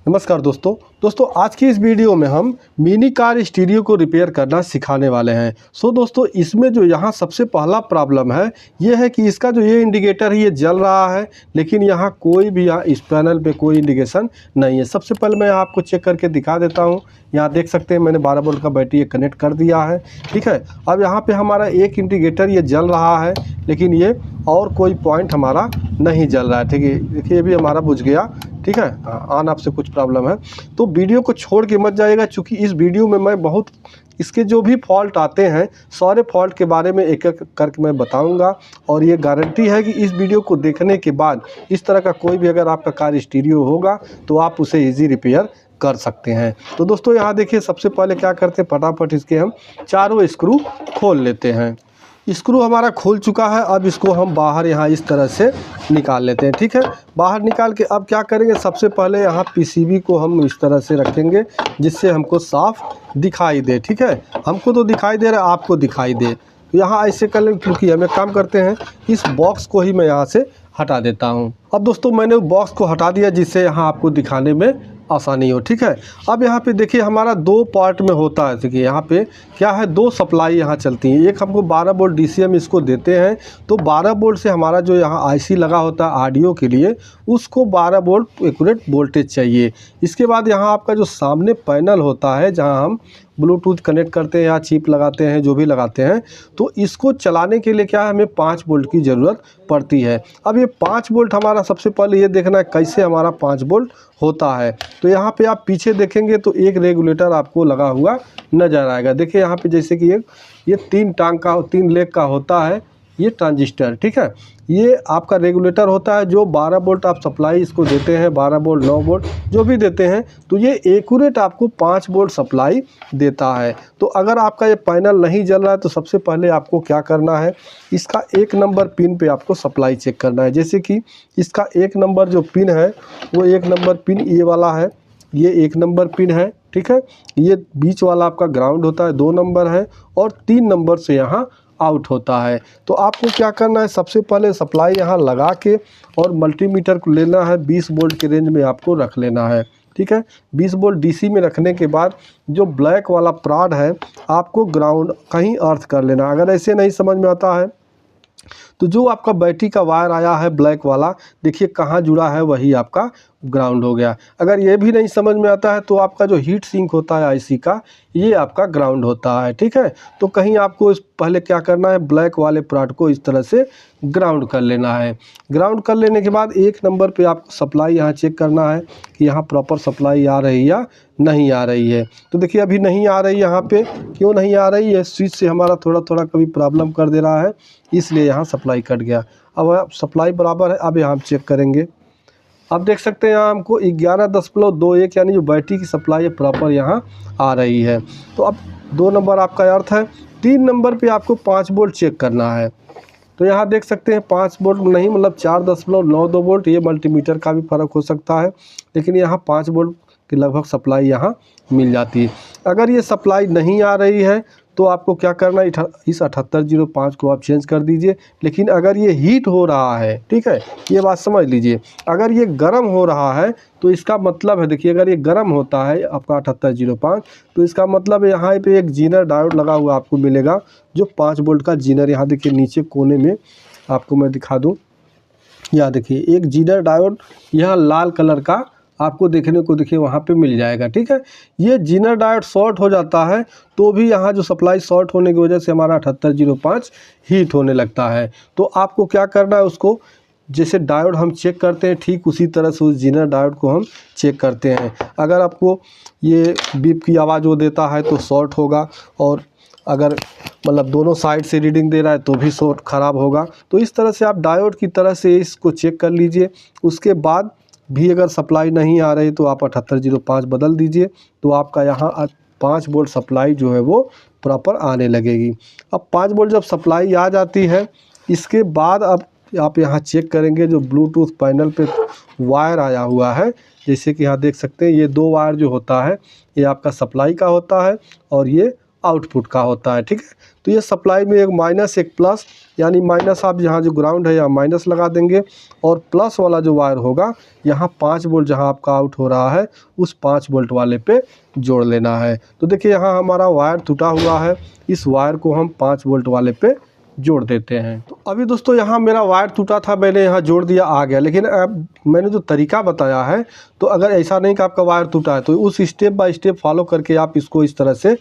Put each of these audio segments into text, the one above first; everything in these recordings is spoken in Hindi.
नमस्कार दोस्तों आज की इस वीडियो में हम मिनी कार स्टीरियो को रिपेयर करना सिखाने वाले हैं। दोस्तों इसमें जो यहाँ सबसे पहला प्रॉब्लम है ये है कि इसका जो ये इंडिकेटर है ये जल रहा है, लेकिन यहाँ कोई भी इस पैनल पे कोई इंडिकेशन नहीं है। सबसे पहले मैं आपको चेक करके दिखा देता हूँ। यहाँ देख सकते हैं मैंने 12 वोल्ट का बैटरी कनेक्ट कर दिया है, ठीक है। अब यहाँ पे हमारा एक इंडिकेटर ये जल रहा है, लेकिन ये और कोई पॉइंट हमारा नहीं जल रहा है, ठीक है। देखिए ये भी हमारा बुझ गया, ठीक है। ऑन ऑफ से कुछ प्रॉब्लम है तो वीडियो को छोड़ के मत जाइएगा, क्योंकि इस वीडियो में मैं बहुत इसके जो भी फॉल्ट आते हैं सारे फॉल्ट के बारे में एक एक करके मैं बताऊंगा। और ये गारंटी है कि इस वीडियो को देखने के बाद इस तरह का कोई भी अगर आपका कार स्टीरियो होगा तो आप उसे इजी रिपेयर कर सकते हैं। तो दोस्तों यहाँ देखिए, सबसे पहले क्या करते हैं, फटाफट इसके हम चारों स्क्रू खोल लेते हैं। स्क्रू हमारा खुल चुका है, अब इसको हम बाहर यहाँ इस तरह से निकाल लेते हैं, ठीक है। बाहर निकाल के अब क्या करेंगे, सबसे पहले यहाँ पीसीबी को हम इस तरह से रखेंगे जिससे हमको साफ दिखाई दे, ठीक है। हमको तो दिखाई दे रहा है, आपको दिखाई दे। यहाँ ऐसे कर लेंगे, क्योंकि हम एक काम करते हैं, इस बॉक्स को ही मैं यहाँ से हटा देता हूँ। अब दोस्तों मैंने बॉक्स को हटा दिया जिससे यहाँ आपको दिखाने में आसानी हो, ठीक है। अब यहाँ पे देखिए हमारा दो पार्ट में होता है। देखिए यहाँ पे क्या है, दो सप्लाई यहाँ चलती हैं। एक हमको 12 वोल्ट डीसीएम इसको देते हैं, तो 12 वोल्ट से हमारा जो यहाँ आईसी लगा होता है ऑडियो के लिए, उसको 12 वोल्ट एक्यूरेट वोल्टेज चाहिए। इसके बाद यहाँ आपका जो सामने पैनल होता है जहाँ हम ब्लूटूथ कनेक्ट करते हैं या चिप लगाते हैं, जो भी लगाते हैं, तो इसको चलाने के लिए क्या है, हमें 5 वोल्ट की ज़रूरत पड़ती है। अब ये 5 वोल्ट हमारा सबसे पहले ये देखना है कैसे हमारा 5 वोल्ट होता है। तो यहाँ पे आप पीछे देखेंगे तो एक रेगुलेटर आपको लगा हुआ नज़र आएगा। देखिए यहाँ पे जैसे कि ये 3 लेग का होता है ये ट्रांजिस्टर, ठीक है। ये आपका रेगुलेटर होता है जो 12 वोल्ट आप सप्लाई इसको देते हैं, 12 वोल्ट 9 वोल्ट जो भी देते हैं, तो ये एक्यूरेट आपको 5 वोल्ट सप्लाई देता है। तो अगर आपका ये पैनल नहीं जल रहा है तो सबसे पहले आपको क्या करना है, इसका 1 नंबर पिन पे आपको सप्लाई चेक करना है। जैसे कि इसका 1 नंबर जो पिन है वो 1 नंबर पिन ये वाला है, ये 1 नंबर पिन है, ठीक है। ये बीच वाला आपका ग्राउंड होता है, 2 नंबर है, और 3 नंबर से यहाँ आउट होता है। तो आपको क्या करना है, सबसे पहले सप्लाई यहाँ लगा के और मल्टीमीटर को लेना है, 20 वोल्ट के रेंज में आपको रख लेना है, ठीक है। 20 वोल्ट डीसी में रखने के बाद जो ब्लैक वाला प्राड है आपको ग्राउंड कहीं अर्थ कर लेना। अगर ऐसे नहीं समझ में आता है तो जो आपका बैटरी का वायर आया है ब्लैक वाला, देखिए कहाँ जुड़ा है, वही आपका ग्राउंड हो गया। अगर ये भी नहीं समझ में आता है तो आपका जो हीट सिंक होता है आईसी का, ये आपका ग्राउंड होता है, ठीक है। तो कहीं आपको पहले क्या करना है, ब्लैक वाले प्राट को इस तरह से ग्राउंड कर लेना है। ग्राउंड कर लेने के बाद 1 नंबर पे आपको सप्लाई यहाँ चेक करना है कि यहाँ प्रॉपर सप्लाई आ रही या नहीं आ रही है। तो देखिए अभी नहीं आ रही, यहाँ पे क्यों नहीं आ रही है, स्विच से हमारा थोड़ा कभी प्रॉब्लम कर दे रहा है, इसलिए यहाँ सप्लाई कट गया। अब सप्लाई बराबर है, अब यहाँ हम चेक करेंगे। अब देख सकते हैं यहाँ हमको 11.21 यानी जो बैटरी की सप्लाई है प्रॉपर यहाँ आ रही है। तो अब 2 नंबर आपका अर्थ है। 3 नंबर पे आपको 5 वोल्ट चेक करना है। तो यहाँ देख सकते हैं 5 वोल्ट नहीं, मतलब 4.92 वोल्ट, ये मल्टीमीटर का भी फ़र्क हो सकता है, लेकिन यहाँ 5 वोल्ट की लगभग सप्लाई यहाँ मिल जाती है। अगर ये सप्लाई नहीं आ रही है तो आपको क्या करना है, इस 7805 को आप चेंज कर दीजिए। लेकिन अगर ये हीट हो रहा है, ठीक है, ये बात समझ लीजिए, अगर ये गर्म हो रहा है तो इसका मतलब है, देखिए अगर ये गर्म होता है आपका 7805, तो इसका मतलब है यहाँ पे एक जीनर डायोड लगा हुआ आपको मिलेगा, जो 5 वोल्ट का जीनर, यहाँ देखिए नीचे कोने में आपको मैं दिखा दूँ, यहाँ देखिए एक जीनर डायोड यहाँ लाल कलर का आपको देखने को देखिए वहाँ पे मिल जाएगा, ठीक है। ये जीनर डायोड शॉर्ट हो जाता है तो भी यहाँ जो सप्लाई शॉर्ट होने की वजह से हमारा 7805 हीट होने लगता है। तो आपको क्या करना है, उसको जैसे डायोड हम चेक करते हैं ठीक उसी तरह से उस जीनर डायोड को हम चेक करते हैं। अगर आपको ये बीप की आवाज़ वो देता है तो शॉर्ट होगा, और अगर मतलब दोनों साइड से रीडिंग दे रहा है तो भी शॉर्ट ख़राब होगा। तो इस तरह से आप डायोड की तरह से इसको चेक कर लीजिए। उसके बाद भी अगर सप्लाई नहीं आ रही तो आप 7805 बदल दीजिए, तो आपका यहाँ 5 वोल्ट सप्लाई जो है वो प्रॉपर आने लगेगी। अब 5 वोल्ट जब सप्लाई आ जाती है, इसके बाद अब आप यहाँ चेक करेंगे जो ब्लूटूथ पैनल पे वायर आया हुआ है, जैसे कि यहाँ देख सकते हैं ये 2 वायर जो होता है ये आपका सप्लाई का होता है और ये आउटपुट का होता है, ठीक है। तो ये सप्लाई में एक माइनस एक प्लस यानी माइनस आप यहाँ जो ग्राउंड है यहाँ माइनस लगा देंगे और प्लस वाला जो वायर होगा यहाँ 5 वोल्ट जहाँ आपका आउट हो रहा है उस 5 वोल्ट वाले पे जोड़ लेना है। तो देखिए यहाँ हमारा वायर टूटा हुआ है, इस वायर को हम 5 वोल्ट वाले पे जोड़ देते हैं। तो अभी दोस्तों यहाँ मेरा वायर टूटा था, मैंने यहाँ जोड़ दिया, आ गया। लेकिन अब मैंने जो तरीका बताया है, तो अगर ऐसा नहीं कि आपका वायर टूटा है तो उस स्टेप बाय स्टेप फॉलो करके आप इसको इस तरह से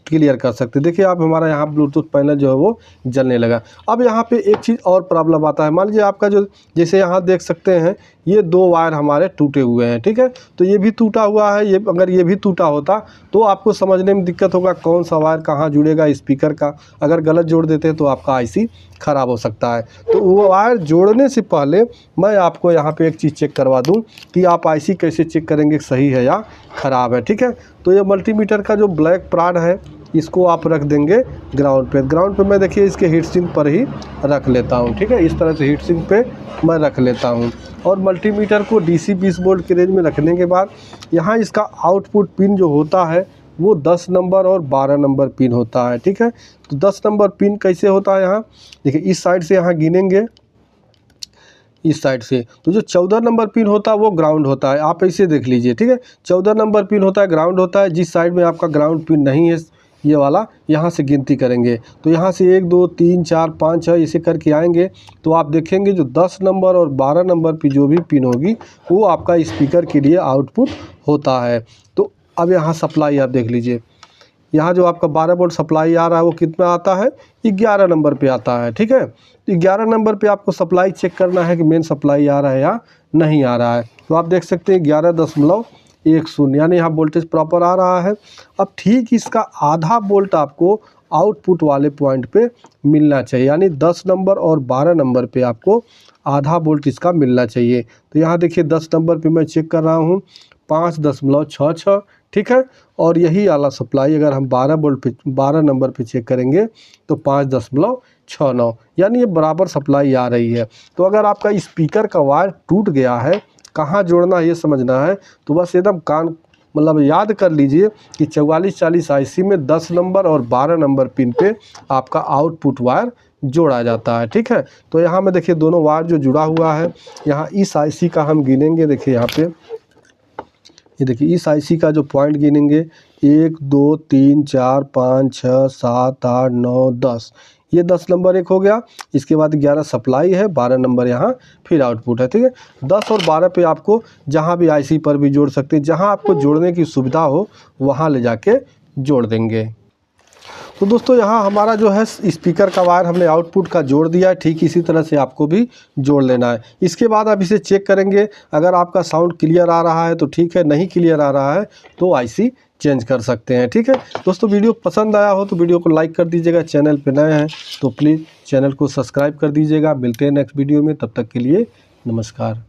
क्लियर कर सकते हैं। देखिए आप हमारा यहाँ ब्लूटूथ पैनल जो है वो जलने लगा। अब यहाँ पे एक चीज़ और प्रॉब्लम आता है, मान लीजिए आपका जो जैसे यहाँ देख सकते हैं ये 2 वायर हमारे टूटे हुए हैं, ठीक है। तो ये भी टूटा हुआ है, ये अगर ये भी टूटा होता तो आपको समझने में दिक्कत होगा कौन सा वायर कहाँ जुड़ेगा स्पीकर का। अगर गलत जोड़ देते हैं तो आपका आईसी ख़राब हो सकता है। तो वो वायर जोड़ने से पहले मैं आपको यहाँ पे एक चीज़ चेक करवा दूँ कि आप आईसी कैसे चेक करेंगे सही है या ख़राब है, ठीक है। तो ये मल्टीमीटर का जो ब्लैक प्राड है इसको आप रख देंगे ग्राउंड पे। ग्राउंड पे मैं देखिए इसके हीट सिंक पर ही रख लेता हूँ, ठीक है। इस तरह से हीट सिंक पे मैं रख लेता हूँ। और मल्टीमीटर को डीसी 20 वोल्ट के रेंज में रखने के बाद यहाँ इसका आउटपुट पिन जो होता है वो 10 नंबर और 12 नंबर पिन होता है, ठीक है। तो 10 नंबर पिन कैसे होता है, यहाँ देखिए इस साइड से यहाँ गिनेंगे इस साइड से, तो जो 14 नंबर पिन होता है वो ग्राउंड होता है। आप ऐसे देख लीजिए, ठीक है। 14 नंबर पिन होता है ग्राउंड होता है। जिस साइड में आपका ग्राउंड पिन नहीं है ये वाला, यहाँ से गिनती करेंगे तो यहाँ से 1 2 3 4 5 6 ऐसे करके आएंगे तो आप देखेंगे जो 10 नंबर और 12 नंबर पे जो भी पिन होगी वो आपका स्पीकर के लिए आउटपुट होता है। तो अब यहाँ सप्लाई आप देख लीजिए, यहाँ जो आपका 12 वोल्ट सप्लाई आ रहा है वो कितना आता है, 11 नंबर पे आता है, ठीक है। तो 11 नंबर पे आपको सप्लाई चेक करना है कि मेन सप्लाई आ रहा है या नहीं आ रहा है। तो आप देख सकते हैं 11.10 यानी यहाँ वोल्टेज प्रॉपर आ रहा है। अब ठीक इसका आधा वोल्ट आपको आउटपुट वाले पॉइंट पे मिलना चाहिए, यानी 10 नंबर और 12 नंबर पे आपको आधा वोल्ट इसका मिलना चाहिए। तो यहाँ देखिए 10 नंबर पे मैं चेक कर रहा हूँ 5.66, ठीक है। और यही वाला सप्लाई अगर हम 12 वोल्ट पे 12 नंबर पे चेक करेंगे तो 5.69, यानी ये बराबर सप्लाई आ रही है। तो अगर आपका स्पीकर का वायर टूट गया है, कहाँ जोड़ना है ये समझना है, तो बस एकदम कान मतलब याद कर लीजिए कि 4440 आईसी में 10 नंबर और 12 नंबर पिन पे आपका आउटपुट वायर जोड़ा जाता है, ठीक है। तो यहाँ में देखिए दोनों वायर जो जुड़ा हुआ है, यहाँ इस आईसी का हम गिनेंगे। देखिए यहाँ पे ये देखिए इस आईसी का जो पॉइंट गिनेंगे 1 2 3 4 5 6 7 8 9 10, ये 10 नंबर एक हो गया। इसके बाद 11 सप्लाई है, 12 नंबर यहाँ फिर आउटपुट है, ठीक है। 10 और 12 पे आपको जहाँ भी आईसी पर भी जोड़ सकते हैं, जहाँ आपको जोड़ने की सुविधा हो वहाँ ले जाके जोड़ देंगे। तो दोस्तों यहाँ हमारा जो है स्पीकर का वायर हमने आउटपुट का जोड़ दिया है, ठीक इसी तरह से आपको भी जोड़ लेना है। इसके बाद आप इसे चेक करेंगे, अगर आपका साउंड क्लियर आ रहा है तो ठीक है, नहीं क्लियर आ रहा है तो आईसी चेंज कर सकते हैं, ठीक है। दोस्तों वीडियो पसंद आया हो तो वीडियो को लाइक कर दीजिएगा, चैनल पे नए हैं तो प्लीज़ चैनल को सब्सक्राइब कर दीजिएगा। मिलते हैं नेक्स्ट वीडियो में, तब तक के लिए नमस्कार।